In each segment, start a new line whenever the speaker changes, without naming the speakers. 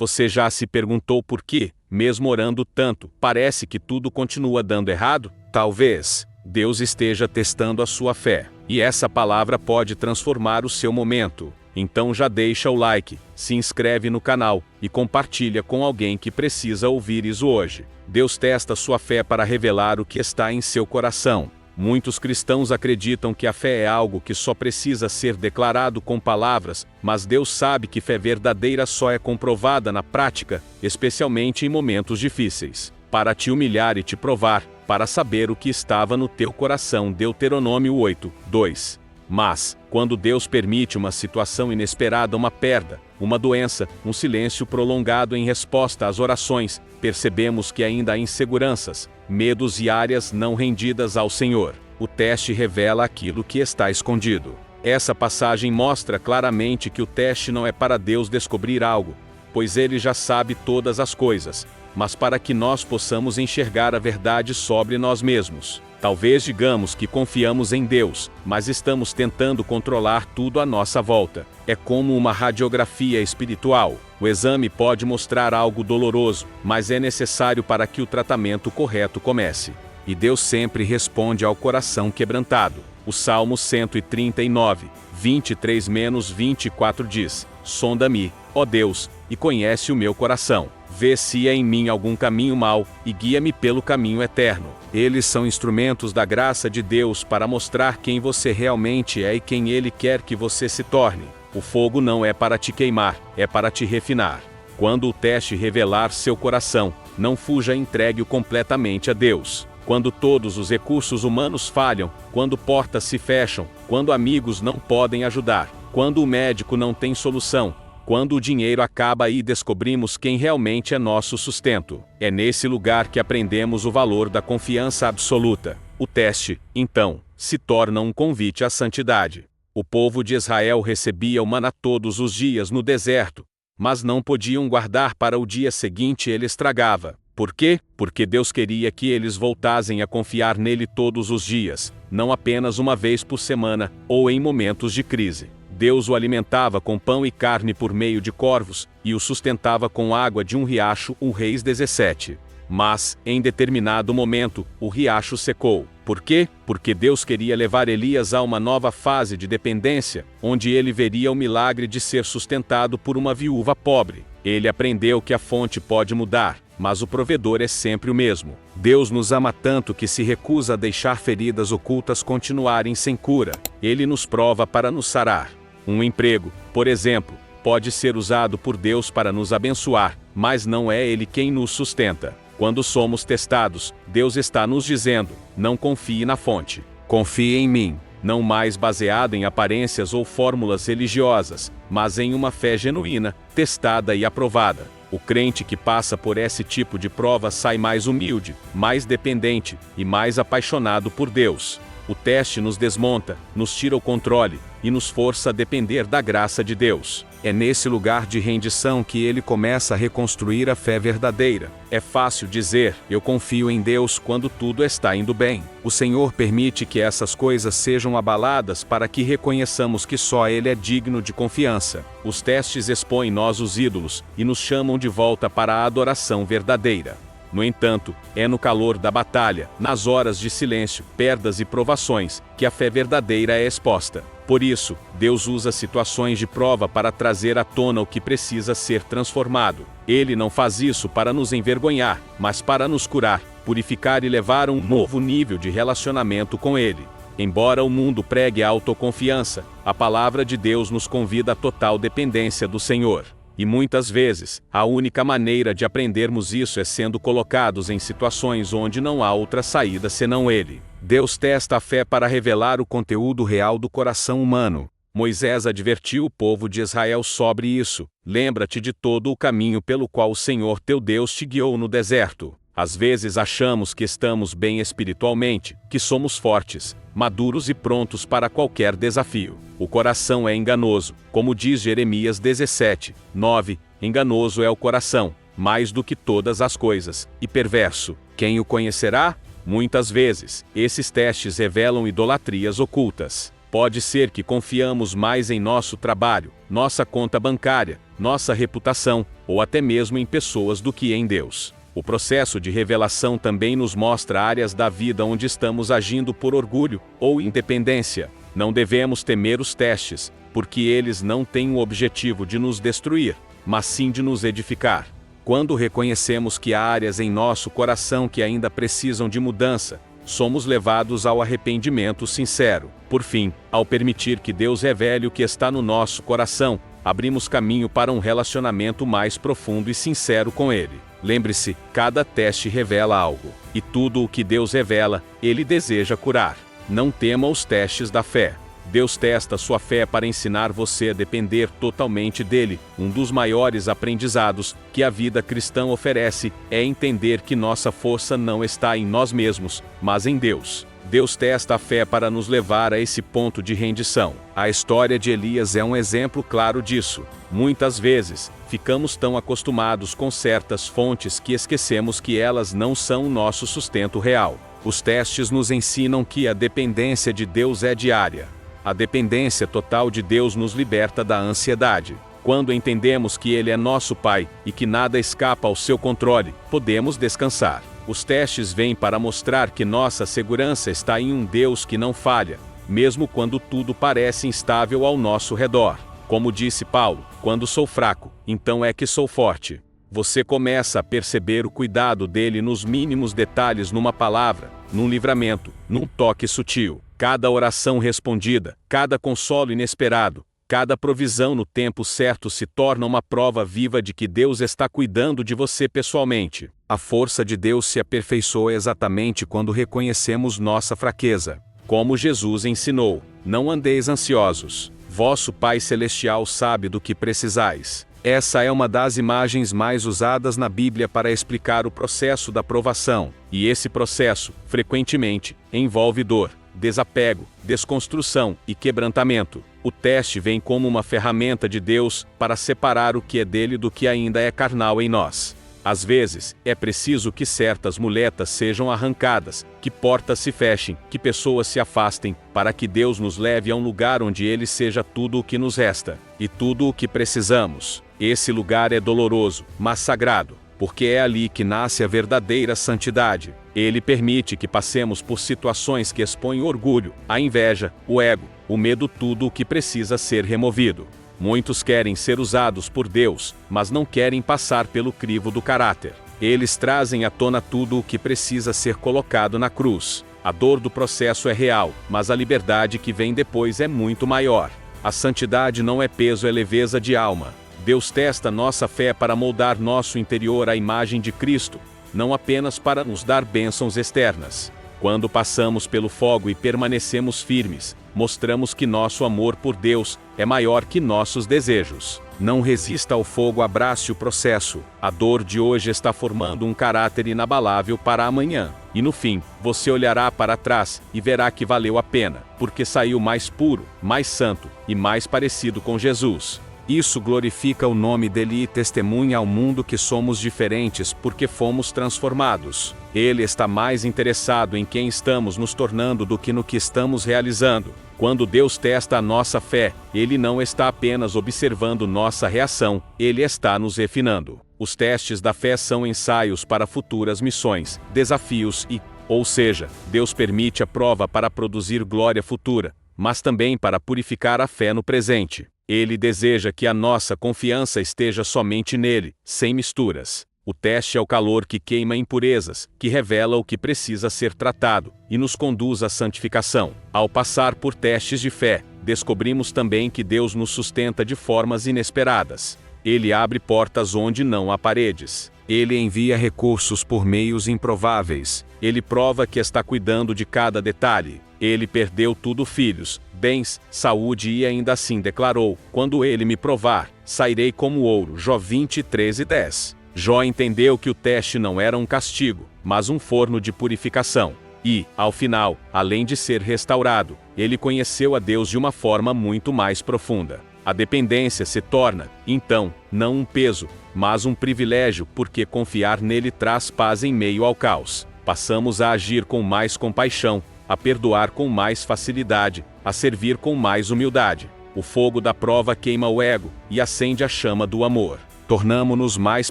Você já se perguntou por que, mesmo orando tanto, parece que tudo continua dando errado? Talvez Deus esteja testando a sua fé, e essa palavra pode transformar o seu momento. Então já deixa o like, se inscreve no canal e compartilha com alguém que precisa ouvir isso hoje. Deus testa sua fé para revelar o que está em seu coração. Muitos cristãos acreditam que a fé é algo que só precisa ser declarado com palavras, mas Deus sabe que fé verdadeira só é comprovada na prática, especialmente em momentos difíceis. Para te humilhar e te provar, para saber o que estava no teu coração. Deuteronômio 8:2. Mas, quando Deus permite uma situação inesperada, uma perda, uma doença, um silêncio prolongado em resposta às orações, percebemos que ainda há inseguranças, medos e áreas não rendidas ao Senhor. O teste revela aquilo que está escondido. Essa passagem mostra claramente que o teste não é para Deus descobrir algo, pois Ele já sabe todas as coisas, mas para que nós possamos enxergar a verdade sobre nós mesmos. Talvez digamos que confiamos em Deus, mas estamos tentando controlar tudo à nossa volta. É como uma radiografia espiritual. O exame pode mostrar algo doloroso, mas é necessário para que o tratamento correto comece. E Deus sempre responde ao coração quebrantado. O Salmo 139, 23-24 diz: Sonda-me, ó Deus, e conhece o meu coração. Vê se há em mim algum caminho mau, e guia-me pelo caminho eterno. Eles são instrumentos da graça de Deus para mostrar quem você realmente é e quem Ele quer que você se torne. O fogo não é para te queimar, é para te refinar. Quando o teste revelar seu coração, não fuja, entregue-o completamente a Deus. Quando todos os recursos humanos falham, quando portas se fecham, quando amigos não podem ajudar, quando o médico não tem solução, quando o dinheiro acaba e descobrimos quem realmente é nosso sustento. É nesse lugar que aprendemos o valor da confiança absoluta. O teste, então, se torna um convite à santidade. O povo de Israel recebia o maná todos os dias no deserto, mas não podiam guardar para o dia seguinte, ele estragava. Por quê? Porque Deus queria que eles voltassem a confiar nele todos os dias, não apenas uma vez por semana, ou em momentos de crise. Deus o alimentava com pão e carne por meio de corvos, e o sustentava com água de um riacho. Reis 17. Mas, em determinado momento, o riacho secou. Por quê? Porque Deus queria levar Elias a uma nova fase de dependência, onde ele veria o milagre de ser sustentado por uma viúva pobre. Ele aprendeu que a fonte pode mudar, mas o provedor é sempre o mesmo. Deus nos ama tanto que se recusa a deixar feridas ocultas continuarem sem cura. Ele nos prova para nos sarar. Um emprego, por exemplo, pode ser usado por Deus para nos abençoar, mas não é Ele quem nos sustenta. Quando somos testados, Deus está nos dizendo: não confie na fonte. Confie em mim. Não mais baseado em aparências ou fórmulas religiosas, mas em uma fé genuína, testada e aprovada. O crente que passa por esse tipo de prova sai mais humilde, mais dependente e mais apaixonado por Deus. O teste nos desmonta, nos tira o controle e nos força a depender da graça de Deus. É nesse lugar de rendição que ele começa a reconstruir a fé verdadeira. É fácil dizer: eu confio em Deus quando tudo está indo bem. O Senhor permite que essas coisas sejam abaladas para que reconheçamos que só Ele é digno de confiança. Os testes expõem nós os ídolos e nos chamam de volta para a adoração verdadeira. No entanto, é no calor da batalha, nas horas de silêncio, perdas e provações, que a fé verdadeira é exposta. Por isso, Deus usa situações de prova para trazer à tona o que precisa ser transformado. Ele não faz isso para nos envergonhar, mas para nos curar, purificar e levar a um novo nível de relacionamento com Ele. Embora o mundo pregue a autoconfiança, a palavra de Deus nos convida à total dependência do Senhor. E muitas vezes, a única maneira de aprendermos isso é sendo colocados em situações onde não há outra saída senão Ele. Deus testa a fé para revelar o conteúdo real do coração humano. Moisés advertiu o povo de Israel sobre isso: lembra-te de todo o caminho pelo qual o Senhor teu Deus te guiou no deserto. Às vezes achamos que estamos bem espiritualmente, que somos fortes, maduros e prontos para qualquer desafio. O coração é enganoso, como diz Jeremias 17:9, enganoso é o coração, mais do que todas as coisas, e perverso. Quem o conhecerá? Muitas vezes, esses testes revelam idolatrias ocultas. Pode ser que confiamos mais em nosso trabalho, nossa conta bancária, nossa reputação, ou até mesmo em pessoas do que em Deus. O processo de revelação também nos mostra áreas da vida onde estamos agindo por orgulho ou independência. Não devemos temer os testes, porque eles não têm o objetivo de nos destruir, mas sim de nos edificar. Quando reconhecemos que há áreas em nosso coração que ainda precisam de mudança, somos levados ao arrependimento sincero. Por fim, ao permitir que Deus revele o que está no nosso coração, abrimos caminho para um relacionamento mais profundo e sincero com Ele. Lembre-se, cada teste revela algo, e tudo o que Deus revela, Ele deseja curar. Não tema os testes da fé. Deus testa sua fé para ensinar você a depender totalmente dele. Um dos maiores aprendizados que a vida cristã oferece é entender que nossa força não está em nós mesmos, mas em Deus. Deus testa a fé para nos levar a esse ponto de rendição. A história de Elias é um exemplo claro disso. Muitas vezes, ficamos tão acostumados com certas fontes que esquecemos que elas não são o nosso sustento real. Os testes nos ensinam que a dependência de Deus é diária. A dependência total de Deus nos liberta da ansiedade. Quando entendemos que Ele é nosso Pai e que nada escapa ao seu controle, podemos descansar. Os testes vêm para mostrar que nossa segurança está em um Deus que não falha, mesmo quando tudo parece instável ao nosso redor. Como disse Paulo, quando sou fraco, então é que sou forte. Você começa a perceber o cuidado dele nos mínimos detalhes, numa palavra, num livramento, num toque sutil. Cada oração respondida, cada consolo inesperado, cada provisão no tempo certo se torna uma prova viva de que Deus está cuidando de você pessoalmente. A força de Deus se aperfeiçoa exatamente quando reconhecemos nossa fraqueza. Como Jesus ensinou, não andeis ansiosos. Vosso Pai Celestial sabe do que precisais. Essa é uma das imagens mais usadas na Bíblia para explicar o processo da provação, e esse processo, frequentemente, envolve dor, desapego, desconstrução e quebrantamento. O teste vem como uma ferramenta de Deus para separar o que é dele do que ainda é carnal em nós. Às vezes, é preciso que certas muletas sejam arrancadas, que portas se fechem, que pessoas se afastem, para que Deus nos leve a um lugar onde Ele seja tudo o que nos resta, e tudo o que precisamos. Esse lugar é doloroso, mas sagrado, porque é ali que nasce a verdadeira santidade. Ele permite que passemos por situações que expõem o orgulho, a inveja, o ego, o medo, tudo o que precisa ser removido. Muitos querem ser usados por Deus, mas não querem passar pelo crivo do caráter. Eles trazem à tona tudo o que precisa ser colocado na cruz. A dor do processo é real, mas a liberdade que vem depois é muito maior. A santidade não é peso, é leveza de alma. Deus testa nossa fé para moldar nosso interior à imagem de Cristo, não apenas para nos dar bênçãos externas. Quando passamos pelo fogo e permanecemos firmes, mostramos que nosso amor por Deus é maior que nossos desejos. Não resista ao fogo, abrace o processo. A dor de hoje está formando um caráter inabalável para amanhã. E no fim, você olhará para trás e verá que valeu a pena, porque saiu mais puro, mais santo e mais parecido com Jesus. Isso glorifica o nome dele e testemunha ao mundo que somos diferentes porque fomos transformados. Ele está mais interessado em quem estamos nos tornando do que no que estamos realizando. Quando Deus testa a nossa fé, Ele não está apenas observando nossa reação, Ele está nos refinando. Os testes da fé são ensaios para futuras missões, desafios ou seja, Deus permite a prova para produzir glória futura, mas também para purificar a fé no presente. Ele deseja que a nossa confiança esteja somente nele, sem misturas. O teste é o calor que queima impurezas, que revela o que precisa ser tratado, e nos conduz à santificação. Ao passar por testes de fé, descobrimos também que Deus nos sustenta de formas inesperadas. Ele abre portas onde não há paredes. Ele envia recursos por meios improváveis. Ele prova que está cuidando de cada detalhe. Ele perdeu tudo: filhos, bens, saúde, e ainda assim declarou: quando ele me provar, sairei como ouro. Jó 23:10. Jó entendeu que o teste não era um castigo, mas um forno de purificação. E, ao final, além de ser restaurado, ele conheceu a Deus de uma forma muito mais profunda. A dependência se torna, então, não um peso, mas um privilégio, porque confiar nele traz paz em meio ao caos. Passamos a agir com mais compaixão, a perdoar com mais facilidade, a servir com mais humildade. O fogo da prova queima o ego e acende a chama do amor. Tornamo-nos mais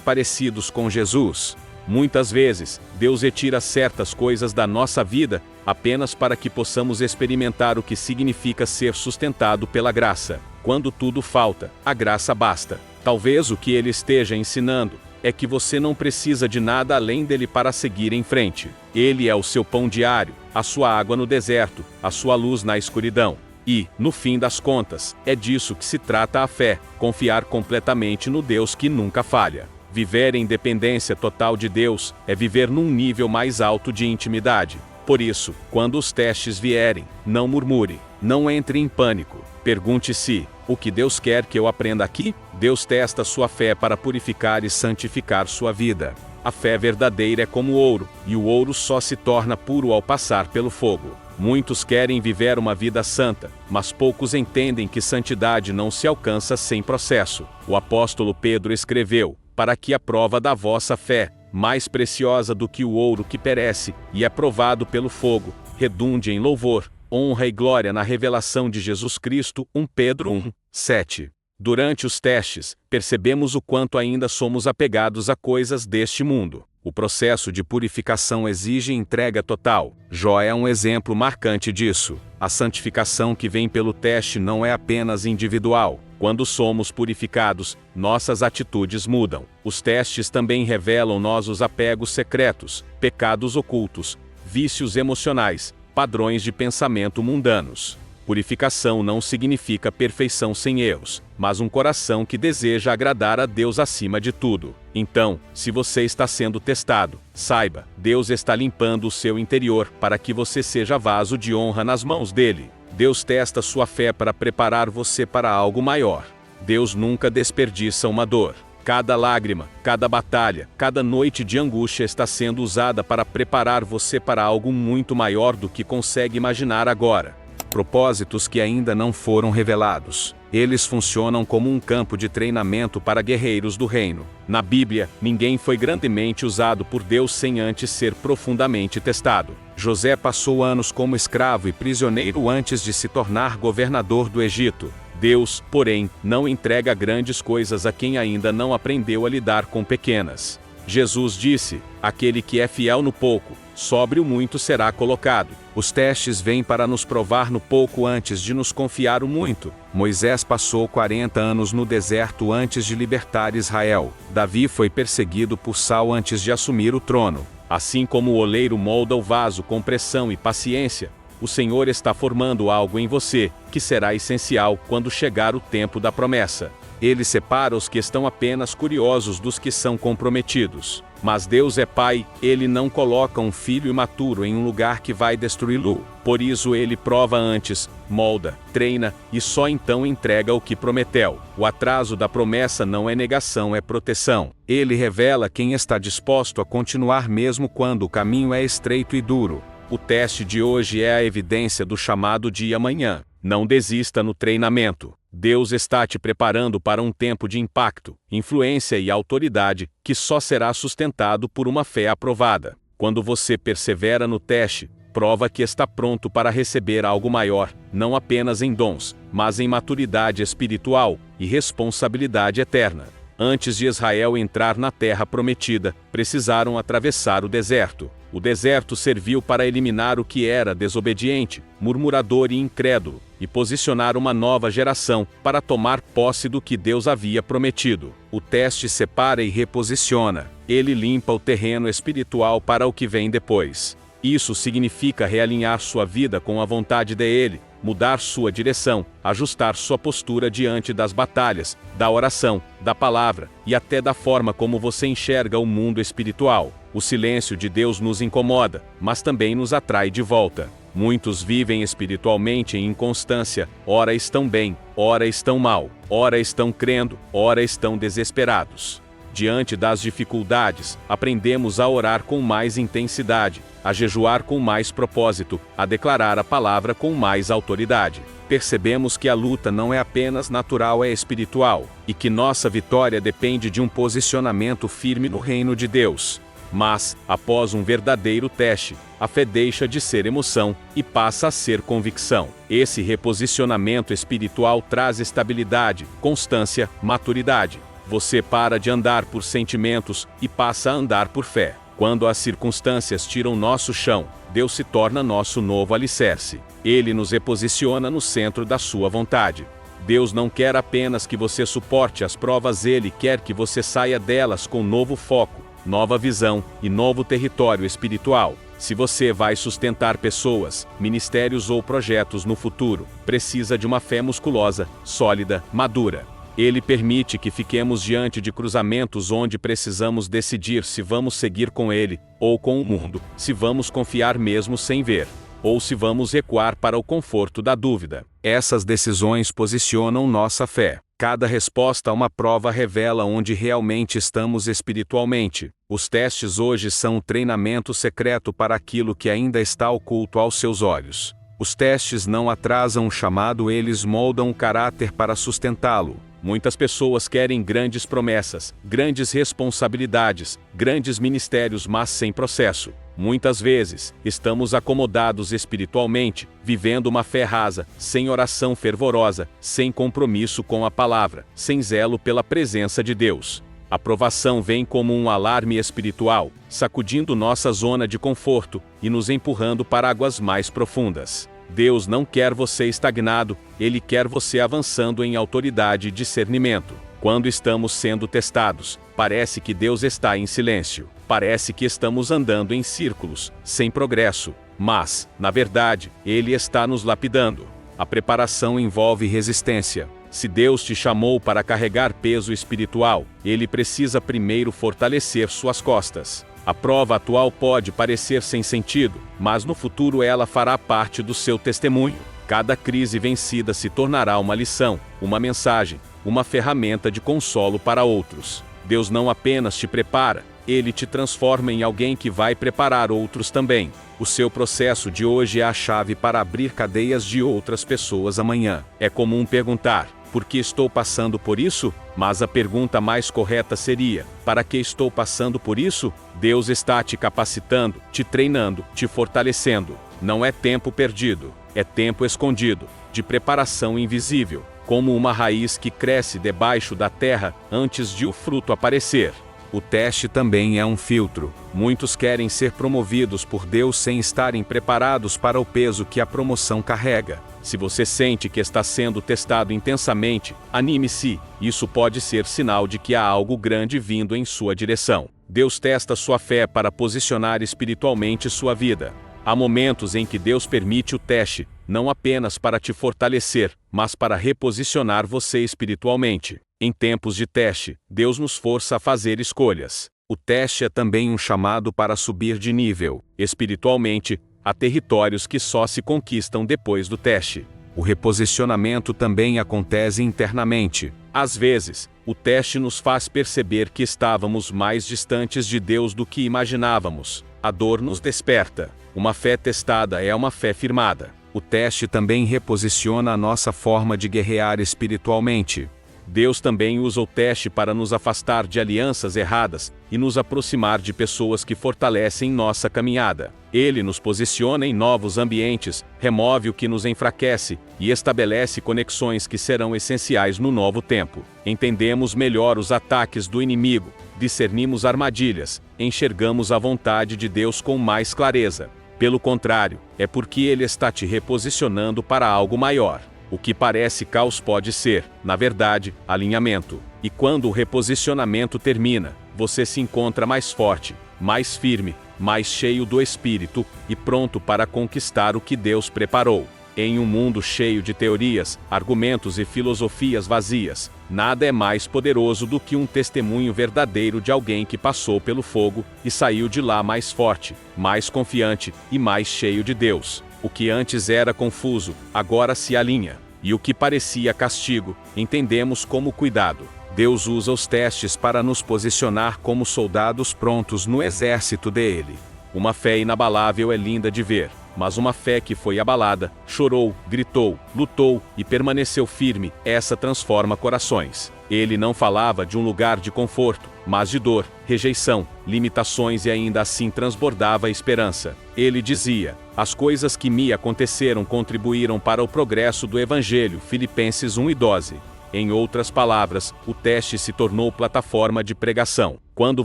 parecidos com Jesus. Muitas vezes, Deus retira certas coisas da nossa vida apenas para que possamos experimentar o que significa ser sustentado pela graça. Quando tudo falta, a graça basta. Talvez o que Ele esteja ensinando é que você não precisa de nada além dele para seguir em frente. Ele é o seu pão diário, a sua água no deserto, a sua luz na escuridão. E, no fim das contas, é disso que se trata a fé: confiar completamente no Deus que nunca falha. Viver em dependência total de Deus é viver num nível mais alto de intimidade. Por isso, quando os testes vierem, não murmure, não entre em pânico. Pergunte-se: o que Deus quer que eu aprenda aqui? Deus testa sua fé para purificar e santificar sua vida. A fé verdadeira é como ouro, e o ouro só se torna puro ao passar pelo fogo. Muitos querem viver uma vida santa, mas poucos entendem que santidade não se alcança sem processo. O apóstolo Pedro escreveu: para que a prova da vossa fé, mais preciosa do que o ouro que perece e é provado pelo fogo, redunde em louvor, honra e glória na revelação de Jesus Cristo. 1 Pedro 1:7. Durante os testes, percebemos o quanto ainda somos apegados a coisas deste mundo. O processo de purificação exige entrega total. Jó é um exemplo marcante disso. A santificação que vem pelo teste não é apenas individual. Quando somos purificados, nossas atitudes mudam. Os testes também revelam nossos apegos secretos, pecados ocultos, vícios emocionais, padrões de pensamento mundanos. Purificação não significa perfeição sem erros, mas um coração que deseja agradar a Deus acima de tudo. Então, se você está sendo testado, saiba, Deus está limpando o seu interior para que você seja vaso de honra nas mãos dele. Deus testa sua fé para preparar você para algo maior. Deus nunca desperdiça uma dor. Cada lágrima, cada batalha, cada noite de angústia está sendo usada para preparar você para algo muito maior do que consegue imaginar agora. Propósitos que ainda não foram revelados. Eles funcionam como um campo de treinamento para guerreiros do reino. Na Bíblia, ninguém foi grandemente usado por Deus sem antes ser profundamente testado. José passou anos como escravo e prisioneiro antes de se tornar governador do Egito. Deus, porém, não entrega grandes coisas a quem ainda não aprendeu a lidar com pequenas. Jesus disse: aquele que é fiel no pouco, sobre o muito será colocado. Os testes vêm para nos provar no pouco antes de nos confiar o muito. Moisés passou 40 anos no deserto antes de libertar Israel. Davi foi perseguido por Saul antes de assumir o trono. Assim como o oleiro molda o vaso com pressão e paciência, o Senhor está formando algo em você, que será essencial quando chegar o tempo da promessa. Ele separa os que estão apenas curiosos dos que são comprometidos. Mas Deus é Pai, Ele não coloca um filho imaturo em um lugar que vai destruí-lo. Por isso Ele prova antes, molda, treina, e só então entrega o que prometeu. O atraso da promessa não é negação, é proteção. Ele revela quem está disposto a continuar mesmo quando o caminho é estreito e duro. O teste de hoje é a evidência do chamado de amanhã. Não desista no treinamento. Deus está te preparando para um tempo de impacto, influência e autoridade, que só será sustentado por uma fé aprovada. Quando você persevera no teste, prova que está pronto para receber algo maior, não apenas em dons, mas em maturidade espiritual e responsabilidade eterna. Antes de Israel entrar na terra prometida, precisaram atravessar o deserto. O deserto serviu para eliminar o que era desobediente, murmurador e incrédulo, e posicionar uma nova geração para tomar posse do que Deus havia prometido. O teste separa e reposiciona. Ele limpa o terreno espiritual para o que vem depois. Isso significa realinhar sua vida com a vontade dele, mudar sua direção, ajustar sua postura diante das batalhas, da oração, da palavra e até da forma como você enxerga o mundo espiritual. O silêncio de Deus nos incomoda, mas também nos atrai de volta. Muitos vivem espiritualmente em inconstância, ora estão bem, ora estão mal, ora estão crendo, ora estão desesperados. Diante das dificuldades, aprendemos a orar com mais intensidade, a jejuar com mais propósito, a declarar a palavra com mais autoridade. Percebemos que a luta não é apenas natural, é espiritual, e que nossa vitória depende de um posicionamento firme no reino de Deus. Mas, após um verdadeiro teste, a fé deixa de ser emoção e passa a ser convicção. Esse reposicionamento espiritual traz estabilidade, constância, maturidade. Você para de andar por sentimentos e passa a andar por fé. Quando as circunstâncias tiram nosso chão, Deus se torna nosso novo alicerce. Ele nos reposiciona no centro da sua vontade. Deus não quer apenas que você suporte as provas, Ele quer que você saia delas com novo foco, nova visão e novo território espiritual. Se você vai sustentar pessoas, ministérios ou projetos no futuro, precisa de uma fé musculosa, sólida, madura. Ele permite que fiquemos diante de cruzamentos onde precisamos decidir se vamos seguir com Ele, ou com o mundo, se vamos confiar mesmo sem ver, ou se vamos recuar para o conforto da dúvida. Essas decisões posicionam nossa fé. Cada resposta a uma prova revela onde realmente estamos espiritualmente. Os testes hoje são um treinamento secreto para aquilo que ainda está oculto aos seus olhos. Os testes não atrasam o chamado, eles moldam o caráter para sustentá-lo. Muitas pessoas querem grandes promessas, grandes responsabilidades, grandes ministérios, mas sem processo. Muitas vezes, estamos acomodados espiritualmente, vivendo uma fé rasa, sem oração fervorosa, sem compromisso com a palavra, sem zelo pela presença de Deus. A provação vem como um alarme espiritual, sacudindo nossa zona de conforto e nos empurrando para águas mais profundas. Deus não quer você estagnado, Ele quer você avançando em autoridade e discernimento. Quando estamos sendo testados, parece que Deus está em silêncio. Parece que estamos andando em círculos, sem progresso. Mas, na verdade, Ele está nos lapidando. A preparação envolve resistência. Se Deus te chamou para carregar peso espiritual, Ele precisa primeiro fortalecer suas costas. A prova atual pode parecer sem sentido, mas no futuro ela fará parte do seu testemunho. Cada crise vencida se tornará uma lição, uma mensagem, uma ferramenta de consolo para outros. Deus não apenas te prepara, Ele te transforma em alguém que vai preparar outros também. O seu processo de hoje é a chave para abrir cadeias de outras pessoas amanhã. É comum perguntar: por que estou passando por isso? Mas a pergunta mais correta seria: para que estou passando por isso? Deus está te capacitando, te treinando, te fortalecendo. Não é tempo perdido, é tempo escondido, de preparação invisível, como uma raiz que cresce debaixo da terra antes de o fruto aparecer. O teste também é um filtro. Muitos querem ser promovidos por Deus sem estarem preparados para o peso que a promoção carrega. Se você sente que está sendo testado intensamente, anime-se. Isso pode ser sinal de que há algo grande vindo em sua direção. Deus testa sua fé para posicionar espiritualmente sua vida. Há momentos em que Deus permite o teste, não apenas para te fortalecer, mas para reposicionar você espiritualmente. Em tempos de teste, Deus nos força a fazer escolhas. O teste é também um chamado para subir de nível. Espiritualmente, há territórios que só se conquistam depois do teste. O reposicionamento também acontece internamente. Às vezes, o teste nos faz perceber que estávamos mais distantes de Deus do que imaginávamos. A dor nos desperta. Uma fé testada é uma fé firmada. O teste também reposiciona a nossa forma de guerrear espiritualmente. Deus também usa o teste para nos afastar de alianças erradas e nos aproximar de pessoas que fortalecem nossa caminhada. Ele nos posiciona em novos ambientes, remove o que nos enfraquece e estabelece conexões que serão essenciais no novo tempo. Entendemos melhor os ataques do inimigo, discernimos armadilhas, enxergamos a vontade de Deus com mais clareza. Pelo contrário, é porque Ele está te reposicionando para algo maior. O que parece caos pode ser, na verdade, alinhamento. E quando o reposicionamento termina, você se encontra mais forte, mais firme, mais cheio do Espírito e pronto para conquistar o que Deus preparou. Em um mundo cheio de teorias, argumentos e filosofias vazias, nada é mais poderoso do que um testemunho verdadeiro de alguém que passou pelo fogo e saiu de lá mais forte, mais confiante e mais cheio de Deus. O que antes era confuso, agora se alinha. E o que parecia castigo, entendemos como cuidado. Deus usa os testes para nos posicionar como soldados prontos no exército dele. Uma fé inabalável é linda de ver, mas uma fé que foi abalada, chorou, gritou, lutou e permaneceu firme, essa transforma corações. Ele não falava de um lugar de conforto, mas de dor, rejeição, limitações, e ainda assim transbordava a esperança. Ele dizia: as coisas que me aconteceram contribuíram para o progresso do Evangelho. Filipenses 1:12. Em outras palavras, o teste se tornou plataforma de pregação. Quando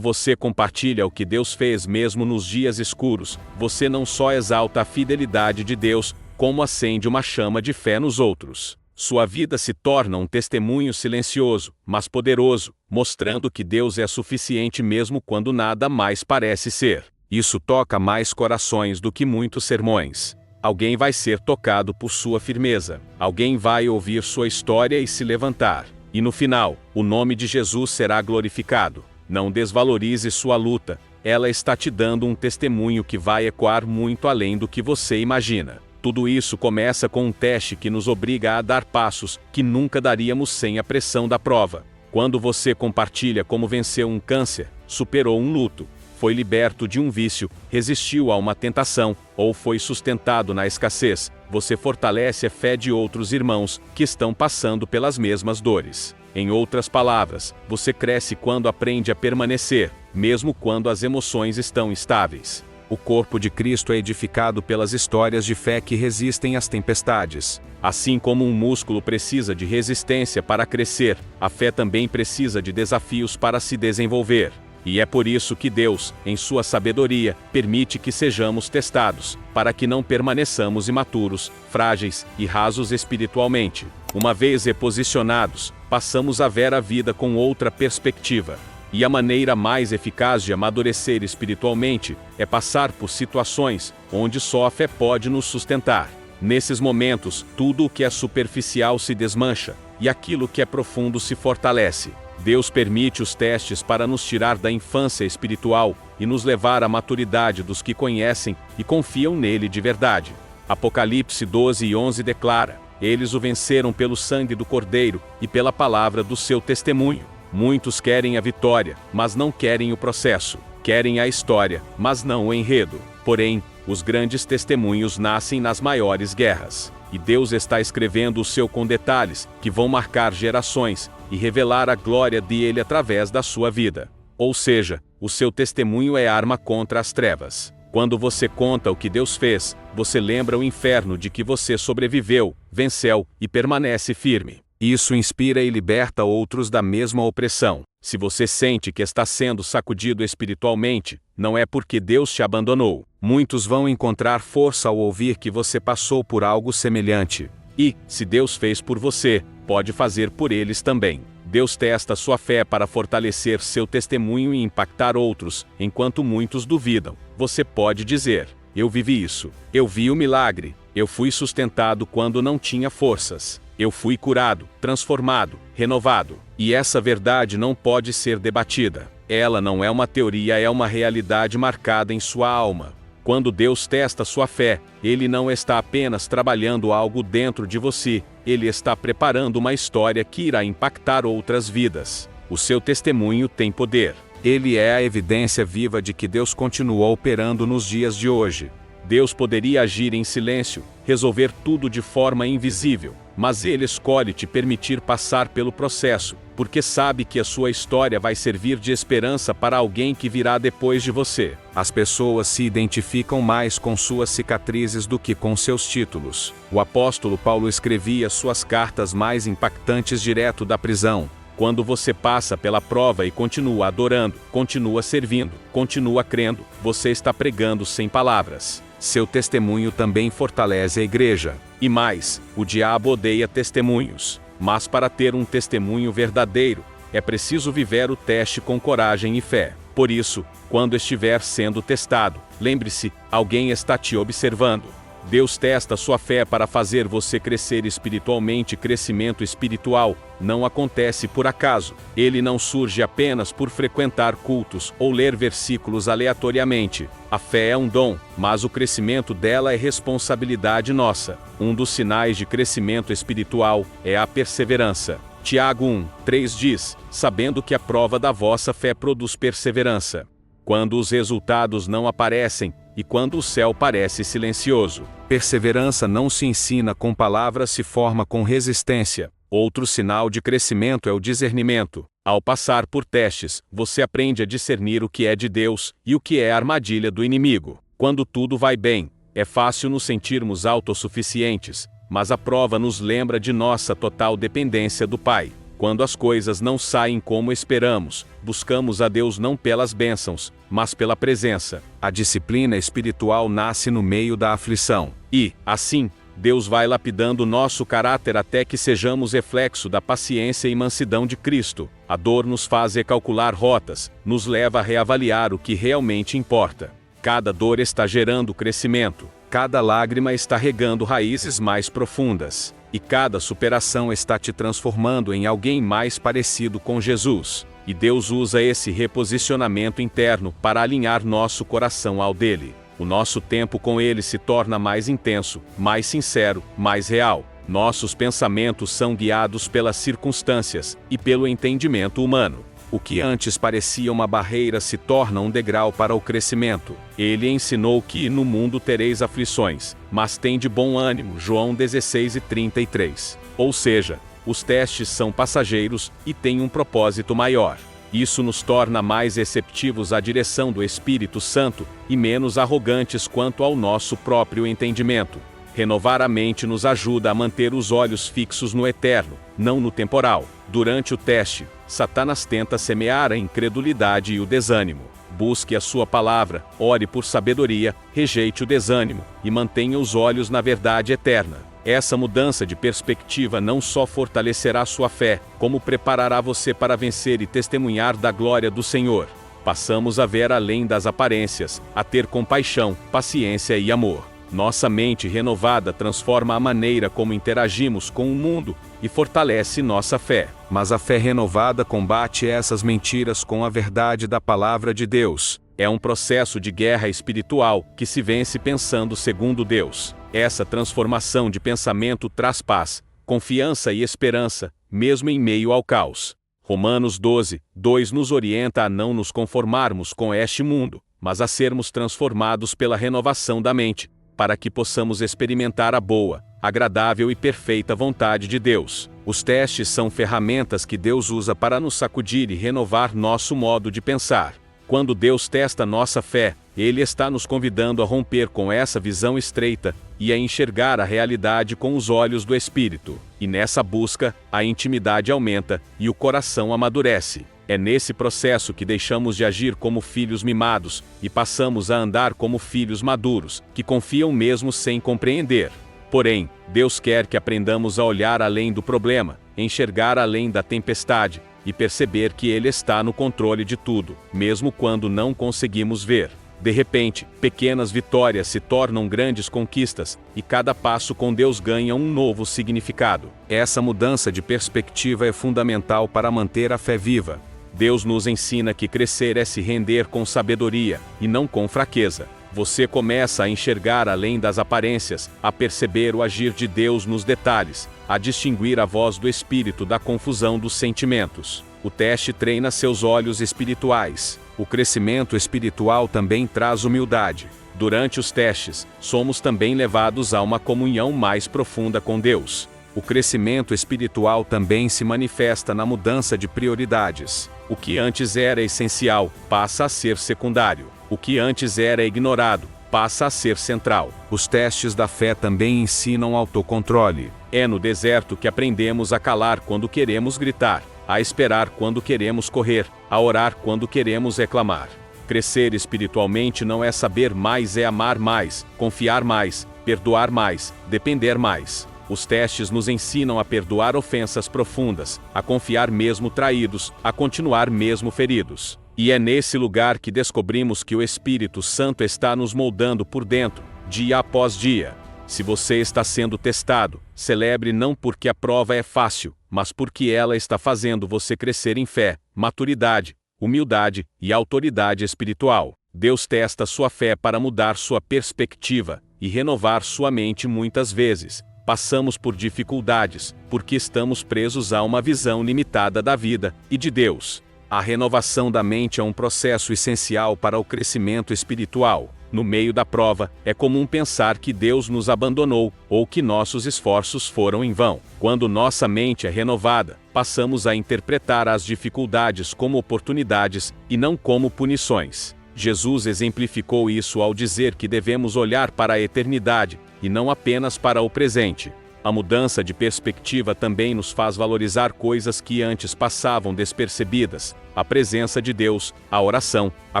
você compartilha o que Deus fez mesmo nos dias escuros, você não só exalta a fidelidade de Deus, como acende uma chama de fé nos outros. Sua vida se torna um testemunho silencioso, mas poderoso, mostrando que Deus é suficiente mesmo quando nada mais parece ser. Isso toca mais corações do que muitos sermões. Alguém vai ser tocado por sua firmeza. Alguém vai ouvir sua história e se levantar. E no final, o nome de Jesus será glorificado. Não desvalorize sua luta. Ela está te dando um testemunho que vai ecoar muito além do que você imagina. Tudo isso começa com um teste que nos obriga a dar passos que nunca daríamos sem a pressão da prova. Quando você compartilha como venceu um câncer, superou um luto, foi liberto de um vício, resistiu a uma tentação, ou foi sustentado na escassez, você fortalece a fé de outros irmãos que estão passando pelas mesmas dores. Em outras palavras, você cresce quando aprende a permanecer, mesmo quando as emoções estão instáveis. O corpo de Cristo é edificado pelas histórias de fé que resistem às tempestades. Assim como um músculo precisa de resistência para crescer, a fé também precisa de desafios para se desenvolver. E é por isso que Deus, em sua sabedoria, permite que sejamos testados, para que não permaneçamos imaturos, frágeis e rasos espiritualmente. Uma vez reposicionados, passamos a ver a vida com outra perspectiva. E a maneira mais eficaz de amadurecer espiritualmente é passar por situações onde só a fé pode nos sustentar. Nesses momentos, tudo o que é superficial se desmancha, e aquilo que é profundo se fortalece. Deus permite os testes para nos tirar da infância espiritual e nos levar à maturidade dos que conhecem e confiam nele de verdade. Apocalipse 12:11 declara: eles o venceram pelo sangue do Cordeiro e pela palavra do seu testemunho. Muitos querem a vitória, mas não querem o processo. Querem a história, mas não o enredo. Porém, os grandes testemunhos nascem nas maiores guerras. E Deus está escrevendo o seu com detalhes, que vão marcar gerações, e revelar a glória dele através da sua vida. Ou seja, o seu testemunho é arma contra as trevas. Quando você conta o que Deus fez, você lembra o inferno de que você sobreviveu, venceu e permanece firme. Isso inspira e liberta outros da mesma opressão. Se você sente que está sendo sacudido espiritualmente, não é porque Deus te abandonou. Muitos vão encontrar força ao ouvir que você passou por algo semelhante. E, se Deus fez por você, pode fazer por eles também. Deus testa sua fé para fortalecer seu testemunho e impactar outros, enquanto muitos duvidam. Você pode dizer: eu vivi isso. Eu vi o milagre. Eu fui sustentado quando não tinha forças. Eu fui curado, transformado, renovado. E essa verdade não pode ser debatida. Ela não é uma teoria, é uma realidade marcada em sua alma. Quando Deus testa sua fé, Ele não está apenas trabalhando algo dentro de você, Ele está preparando uma história que irá impactar outras vidas. O seu testemunho tem poder. Ele é a evidência viva de que Deus continua operando nos dias de hoje. Deus poderia agir em silêncio, resolver tudo de forma invisível, mas Ele escolhe te permitir passar pelo processo, porque sabe que a sua história vai servir de esperança para alguém que virá depois de você. As pessoas se identificam mais com suas cicatrizes do que com seus títulos. O apóstolo Paulo escrevia suas cartas mais impactantes direto da prisão. Quando você passa pela prova e continua adorando, continua servindo, continua crendo, você está pregando sem palavras. Seu testemunho também fortalece a igreja. E mais, o diabo odeia testemunhos. Mas para ter um testemunho verdadeiro, é preciso viver o teste com coragem e fé. Por isso, quando estiver sendo testado, lembre-se, alguém está te observando. Deus testa sua fé para fazer você crescer espiritualmente. Crescimento espiritual não acontece por acaso. Ele não surge apenas por frequentar cultos ou ler versículos aleatoriamente. A fé é um dom, mas o crescimento dela é responsabilidade nossa. Um dos sinais de crescimento espiritual é a perseverança. Tiago 1:3 diz: sabendo que a prova da vossa fé produz perseverança. Quando os resultados não aparecem, e quando o céu parece silencioso. Perseverança não se ensina com palavras, se forma com resistência. Outro sinal de crescimento é o discernimento. Ao passar por testes, você aprende a discernir o que é de Deus e o que é a armadilha do inimigo. Quando tudo vai bem, é fácil nos sentirmos autossuficientes, mas a prova nos lembra de nossa total dependência do Pai. Quando as coisas não saem como esperamos, buscamos a Deus não pelas bênçãos, mas pela presença. A disciplina espiritual nasce no meio da aflição. E, assim, Deus vai lapidando nosso caráter até que sejamos reflexo da paciência e mansidão de Cristo. A dor nos faz recalcular rotas, nos leva a reavaliar o que realmente importa. Cada dor está gerando crescimento, cada lágrima está regando raízes mais profundas, e cada superação está te transformando em alguém mais parecido com Jesus. E Deus usa esse reposicionamento interno para alinhar nosso coração ao dele. O nosso tempo com ele se torna mais intenso, mais sincero, mais real. Nossos pensamentos são guiados pelas circunstâncias e pelo entendimento humano. O que antes parecia uma barreira se torna um degrau para o crescimento. Ele ensinou que no mundo tereis aflições, mas tende bom ânimo. João 16:33. Ou seja, os testes são passageiros e têm um propósito maior. Isso nos torna mais receptivos à direção do Espírito Santo e menos arrogantes quanto ao nosso próprio entendimento. Renovar a mente nos ajuda a manter os olhos fixos no eterno, não no temporal. Durante o teste, Satanás tenta semear a incredulidade e o desânimo. Busque a sua palavra, ore por sabedoria, rejeite o desânimo e mantenha os olhos na verdade eterna. Essa mudança de perspectiva não só fortalecerá sua fé, como preparará você para vencer e testemunhar da glória do Senhor. Passamos a ver além das aparências, a ter compaixão, paciência e amor. Nossa mente renovada transforma a maneira como interagimos com o mundo e fortalece nossa fé. Mas a fé renovada combate essas mentiras com a verdade da palavra de Deus. É um processo de guerra espiritual que se vence pensando segundo Deus. Essa transformação de pensamento traz paz, confiança e esperança, mesmo em meio ao caos. Romanos 12:2 nos orienta a não nos conformarmos com este mundo, mas a sermos transformados pela renovação da mente, para que possamos experimentar a boa, agradável e perfeita vontade de Deus. Os testes são ferramentas que Deus usa para nos sacudir e renovar nosso modo de pensar. Quando Deus testa nossa fé, Ele está nos convidando a romper com essa visão estreita e a enxergar a realidade com os olhos do Espírito. E nessa busca, a intimidade aumenta e o coração amadurece. É nesse processo que deixamos de agir como filhos mimados e passamos a andar como filhos maduros, que confiam mesmo sem compreender. Porém, Deus quer que aprendamos a olhar além do problema, enxergar além da tempestade e perceber que Ele está no controle de tudo, mesmo quando não conseguimos ver. De repente, pequenas vitórias se tornam grandes conquistas, e cada passo com Deus ganha um novo significado. Essa mudança de perspectiva é fundamental para manter a fé viva. Deus nos ensina que crescer é se render com sabedoria, e não com fraqueza. Você começa a enxergar além das aparências, a perceber o agir de Deus nos detalhes, a distinguir a voz do Espírito da confusão dos sentimentos. O teste treina seus olhos espirituais. O crescimento espiritual também traz humildade. Durante os testes, somos também levados a uma comunhão mais profunda com Deus. O crescimento espiritual também se manifesta na mudança de prioridades. O que antes era essencial, passa a ser secundário. O que antes era ignorado, passa a ser central. Os testes da fé também ensinam autocontrole. É no deserto que aprendemos a calar quando queremos gritar, a esperar quando queremos correr, a orar quando queremos reclamar. Crescer espiritualmente não é saber mais, é amar mais, confiar mais, perdoar mais, depender mais. Os testes nos ensinam a perdoar ofensas profundas, a confiar mesmo traídos, a continuar mesmo feridos. E é nesse lugar que descobrimos que o Espírito Santo está nos moldando por dentro, dia após dia. Se você está sendo testado, celebre não porque a prova é fácil, mas porque ela está fazendo você crescer em fé, maturidade, humildade e autoridade espiritual. Deus testa sua fé para mudar sua perspectiva e renovar sua mente muitas vezes. Passamos por dificuldades, porque estamos presos a uma visão limitada da vida e de Deus. A renovação da mente é um processo essencial para o crescimento espiritual. No meio da prova, é comum pensar que Deus nos abandonou, ou que nossos esforços foram em vão. Quando nossa mente é renovada, passamos a interpretar as dificuldades como oportunidades, e não como punições. Jesus exemplificou isso ao dizer que devemos olhar para a eternidade, e não apenas para o presente. A mudança de perspectiva também nos faz valorizar coisas que antes passavam despercebidas: a presença de Deus, a oração, a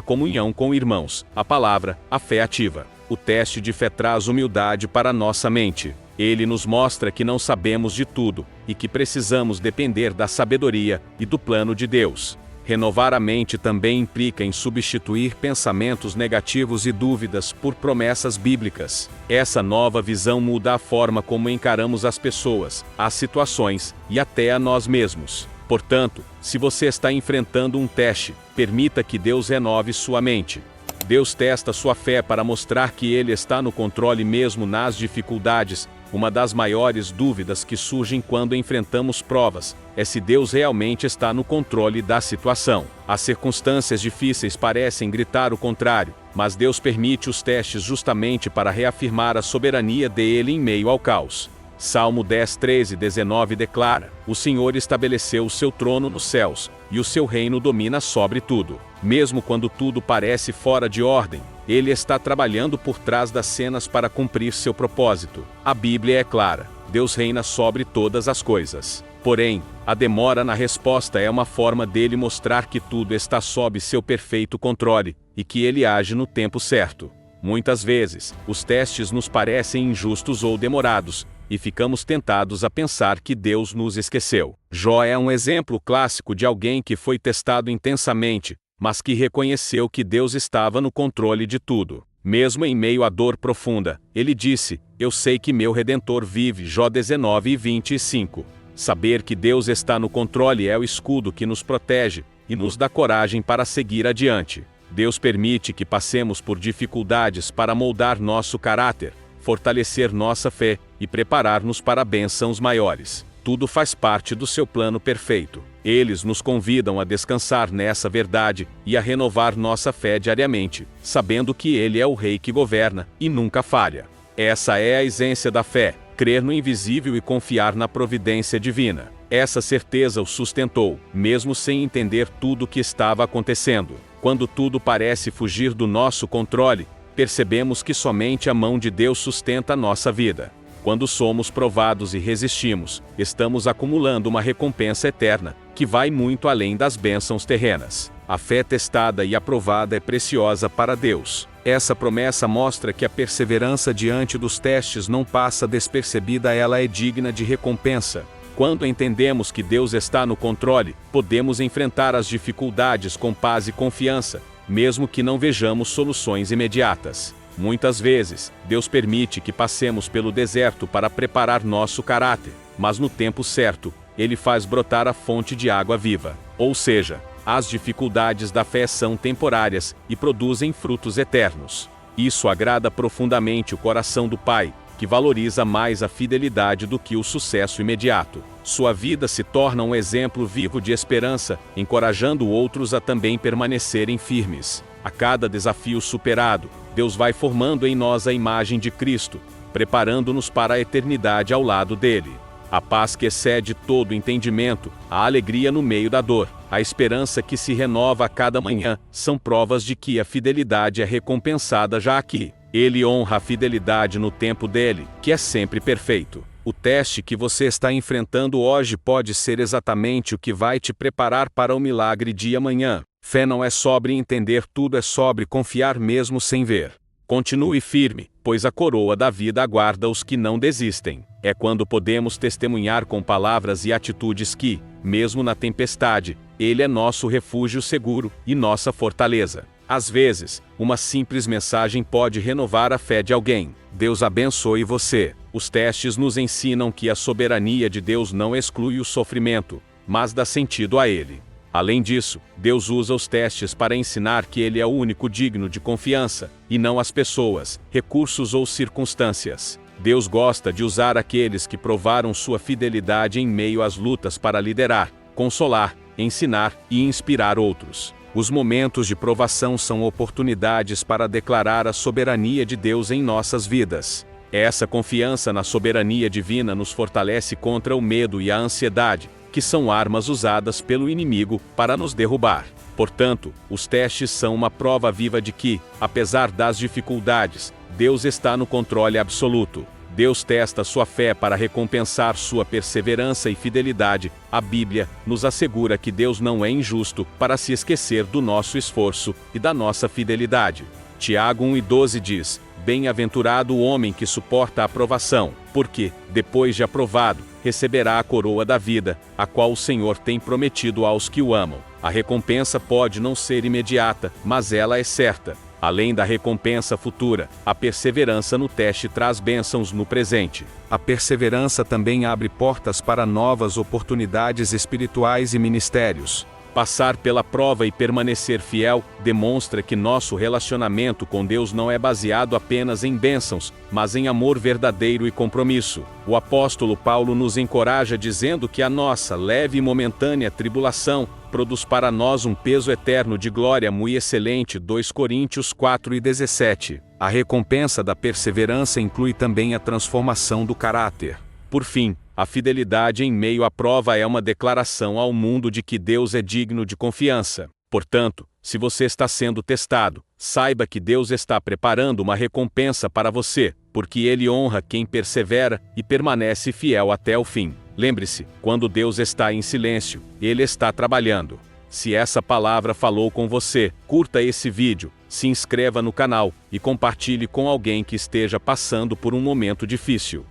comunhão com irmãos, a palavra, a fé ativa. O teste de fé traz humildade para nossa mente. Ele nos mostra que não sabemos de tudo, e que precisamos depender da sabedoria e do plano de Deus. Renovar a mente também implica em substituir pensamentos negativos e dúvidas por promessas bíblicas. Essa nova visão muda a forma como encaramos as pessoas, as situações e até a nós mesmos. Portanto, se você está enfrentando um teste, permita que Deus renove sua mente. Deus testa sua fé para mostrar que Ele está no controle mesmo nas dificuldades. Uma das maiores dúvidas que surgem quando enfrentamos provas é se Deus realmente está no controle da situação. As circunstâncias difíceis parecem gritar o contrário, mas Deus permite os testes justamente para reafirmar a soberania dele em meio ao caos. Salmo 10, 13 e 19 declara: O Senhor estabeleceu o seu trono nos céus, e o seu reino domina sobre tudo. Mesmo quando tudo parece fora de ordem, Ele está trabalhando por trás das cenas para cumprir seu propósito. A Bíblia é clara: Deus reina sobre todas as coisas. Porém, a demora na resposta é uma forma dele mostrar que tudo está sob seu perfeito controle, e que ele age no tempo certo. Muitas vezes, os testes nos parecem injustos ou demorados, e ficamos tentados a pensar que Deus nos esqueceu. Jó é um exemplo clássico de alguém que foi testado intensamente, mas que reconheceu que Deus estava no controle de tudo. Mesmo em meio à dor profunda, ele disse: Eu sei que meu Redentor vive. Jó 19 e 25. Saber que Deus está no controle é o escudo que nos protege e nos dá coragem para seguir adiante. Deus permite que passemos por dificuldades para moldar nosso caráter, fortalecer nossa fé e preparar-nos para bênçãos maiores. Tudo faz parte do seu plano perfeito. Eles nos convidam a descansar nessa verdade e a renovar nossa fé diariamente, sabendo que Ele é o Rei que governa e nunca falha. Essa é a essência da fé: crer no invisível e confiar na providência divina. Essa certeza o sustentou, mesmo sem entender tudo o que estava acontecendo. Quando tudo parece fugir do nosso controle, percebemos que somente a mão de Deus sustenta a nossa vida. Quando somos provados e resistimos, estamos acumulando uma recompensa eterna, que vai muito além das bênçãos terrenas. A fé testada e aprovada é preciosa para Deus. Essa promessa mostra que a perseverança diante dos testes não passa despercebida, ela é digna de recompensa. Quando entendemos que Deus está no controle, podemos enfrentar as dificuldades com paz e confiança, mesmo que não vejamos soluções imediatas. Muitas vezes, Deus permite que passemos pelo deserto para preparar nosso caráter, mas no tempo certo, Ele faz brotar a fonte de água viva. Ou seja, as dificuldades da fé são temporárias e produzem frutos eternos. Isso agrada profundamente o coração do Pai, que valoriza mais a fidelidade do que o sucesso imediato. Sua vida se torna um exemplo vivo de esperança, encorajando outros a também permanecerem firmes. A cada desafio superado, Deus vai formando em nós a imagem de Cristo, preparando-nos para a eternidade ao lado dele. A paz que excede todo entendimento, a alegria no meio da dor, a esperança que se renova a cada manhã, são provas de que a fidelidade é recompensada já aqui. Ele honra a fidelidade no tempo dele, que é sempre perfeito. O teste que você está enfrentando hoje pode ser exatamente o que vai te preparar para o milagre de amanhã. Fé não é sobre entender tudo, é sobre confiar mesmo sem ver. Continue firme, pois a coroa da vida aguarda os que não desistem. É quando podemos testemunhar com palavras e atitudes que, mesmo na tempestade, Ele é nosso refúgio seguro e nossa fortaleza. Às vezes, uma simples mensagem pode renovar a fé de alguém. Deus abençoe você. Os testes nos ensinam que a soberania de Deus não exclui o sofrimento, mas dá sentido a ele. Além disso, Deus usa os testes para ensinar que Ele é o único digno de confiança, e não as pessoas, recursos ou circunstâncias. Deus gosta de usar aqueles que provaram sua fidelidade em meio às lutas para liderar, consolar, ensinar e inspirar outros. Os momentos de provação são oportunidades para declarar a soberania de Deus em nossas vidas. Essa confiança na soberania divina nos fortalece contra o medo e a ansiedade, que são armas usadas pelo inimigo para nos derrubar. Portanto, os testes são uma prova viva de que, apesar das dificuldades, Deus está no controle absoluto. Deus testa sua fé para recompensar sua perseverança e fidelidade. A Bíblia nos assegura que Deus não é injusto para se esquecer do nosso esforço e da nossa fidelidade. Tiago 1:12 diz: Bem-aventurado o homem que suporta a provação, porque, depois de aprovado, receberá a coroa da vida, a qual o Senhor tem prometido aos que o amam. A recompensa pode não ser imediata, mas ela é certa. Além da recompensa futura, a perseverança no teste traz bênçãos no presente. A perseverança também abre portas para novas oportunidades espirituais e ministérios. Passar pela prova e permanecer fiel demonstra que nosso relacionamento com Deus não é baseado apenas em bênçãos, mas em amor verdadeiro e compromisso. O apóstolo Paulo nos encoraja dizendo que a nossa leve e momentânea tribulação produz para nós um peso eterno de glória muito excelente. 2 Coríntios 4:17. A recompensa da perseverança inclui também a transformação do caráter. Por fim, a fidelidade em meio à prova é uma declaração ao mundo de que Deus é digno de confiança. Portanto, se você está sendo testado, saiba que Deus está preparando uma recompensa para você, porque Ele honra quem persevera e permanece fiel até o fim. Lembre-se, quando Deus está em silêncio, Ele está trabalhando. Se essa palavra falou com você, curta esse vídeo, se inscreva no canal e compartilhe com alguém que esteja passando por um momento difícil.